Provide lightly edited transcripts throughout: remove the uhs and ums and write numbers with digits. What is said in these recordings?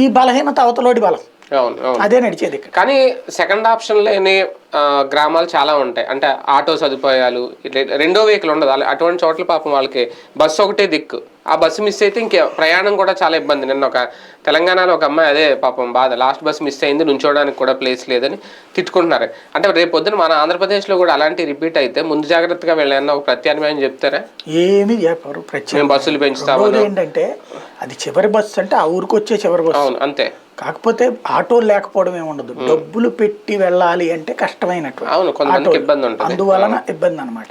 ఈ బలహీనత అవతలోడి బలం, అదే నడిచేది. కానీ సెకండ్ ఆప్షన్ లేని గ్రామాలు చాలా ఉంటాయి. అంటే ఆటో సదుపాయాలు, రెండో వెహికల్ ఉండదు. అటువంటి చోట్ల పాపం వాళ్ళకి బస్సు ఒకటే దిక్కు. ఆ బస్సు మిస్ అయితే ఇంకే ప్రయాణం కూడా చాలా ఇబ్బంది. నిన్న ఒక తెలంగాణలో ఒక అమ్మాయి అదే పాపం బాధ, లాస్ట్ బస్ మిస్ అయింది, నుంచోడానికి కూడా ప్లేస్ లేదని తిట్టుకుంటున్నారు. అంటే రేపు పొద్దున మన ఆంధ్రప్రదేశ్లో కూడా అలాంటి రిపీట్ అయితే ముందు జాగ్రత్తగా వెళ్ళాలన్న ఒక ప్రత్యామ్నాయం చెప్తారా? ఏమి చెప్పరు. మేము బస్సులు పెంచుతామని. ఏంటంటే అది చివరి బస్సు అంటే ఆ ఊరికి వచ్చే చివరి బస్సు. అవును, అంతే. కాకపోతే ఆటో లేకపోవడం ఏముండదు, డబ్బులు పెట్టి వెళ్ళాలి అంటే కష్టమైనటువంటి, అందువలన ఇబ్బంది అనమాట.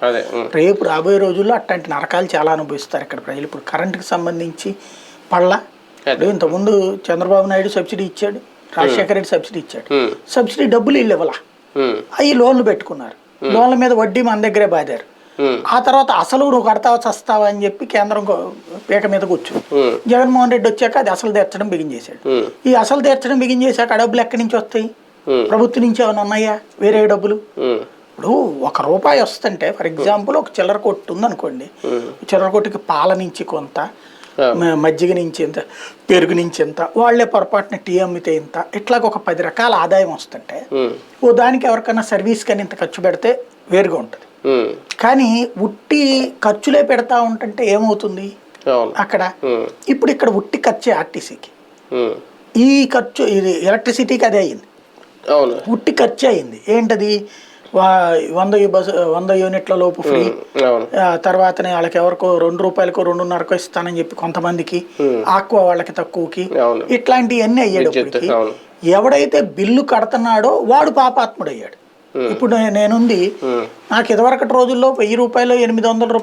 రేపు రాబోయే రోజుల్లో అట్లాంటి నరకాలు చాలా అనుభవిస్తారు ఇక్కడ ప్రజలు. ఇప్పుడు కరెంటుకి సంబంధించి ఇంతకుముందు చంద్రబాబు నాయుడు సబ్సిడీ ఇచ్చాడు, రాజశేఖర రెడ్డి సబ్సిడీ ఇచ్చాడు. సబ్సిడీ డబ్బులు వీళ్ళు ఇవ్వాల, అవి లోన్లు పెట్టుకున్నారు, లోన్ల మీద వడ్డీ మన దగ్గరే బాదారు. ఆ తర్వాత అసలు నువ్వు కడతావా చస్తావా అని చెప్పి కేంద్రం పీక మీద కూర్చో. జగన్మోహన్ రెడ్డి వచ్చాక అది అసలు తీర్చడం బిగించేశాడు. ఈ అసలు తీర్చడం బిగించేశాక ఆ డబ్బులు ఎక్కడి నుంచి వస్తాయి? ప్రభుత్వం నుంచి ఏమైనా ఉన్నాయా వేరే డబ్బులు? ఇప్పుడు ₹1 వస్తుంటే ఫర్ ఎగ్జాంపుల్ ఒక చిల్లర కొట్టు ఉంది అనుకోండి, చిల్లర కొట్టుకి పాల నుంచి కొంత, మజ్జిగ నుంచి ఎంత, పెరుగు నుంచి ఎంత, వాళ్లే పొరపాటున టీ అమ్మితే ఇంత, ఇట్లాగ ఒక 10 రకాల ఆదాయం వస్తుంటే ఓ దానికి ఎవరికైనా సర్వీస్ కానీ ఇంత ఖర్చు పెడితే వేరుగా ఉంటుంది. కానీ ఉట్టి ఖర్చులే పెడతా ఉంటుంటే ఏమవుతుంది అక్కడ? ఇప్పుడు ఇక్కడ ఉట్టి ఖర్చే ఆర్టీసీకి, ఈ ఖర్చు ఇది ఎలక్ట్రిసిటీకి అదే అయింది, ఉట్టి ఖర్చు అయింది. ఏంటది? 100 యూనిట్ల లోపు ఫ్రీ, తర్వాతనే వాళ్ళకి ఎవరికో ₹2 2.5 ఇస్తానని చెప్పి కొంతమందికి, ఆక్వా వాళ్ళకి తక్కువకి, ఇట్లాంటివన్నీ అయ్యేటప్పటికి ఎవడైతే బిల్లు కడుతున్నాడో వాడు పాపాత్ముడు అయ్యాడు. ఇప్పుడు నేనుంది, నాకు ఇదివరకటి రోజుల్లో ₹1000 800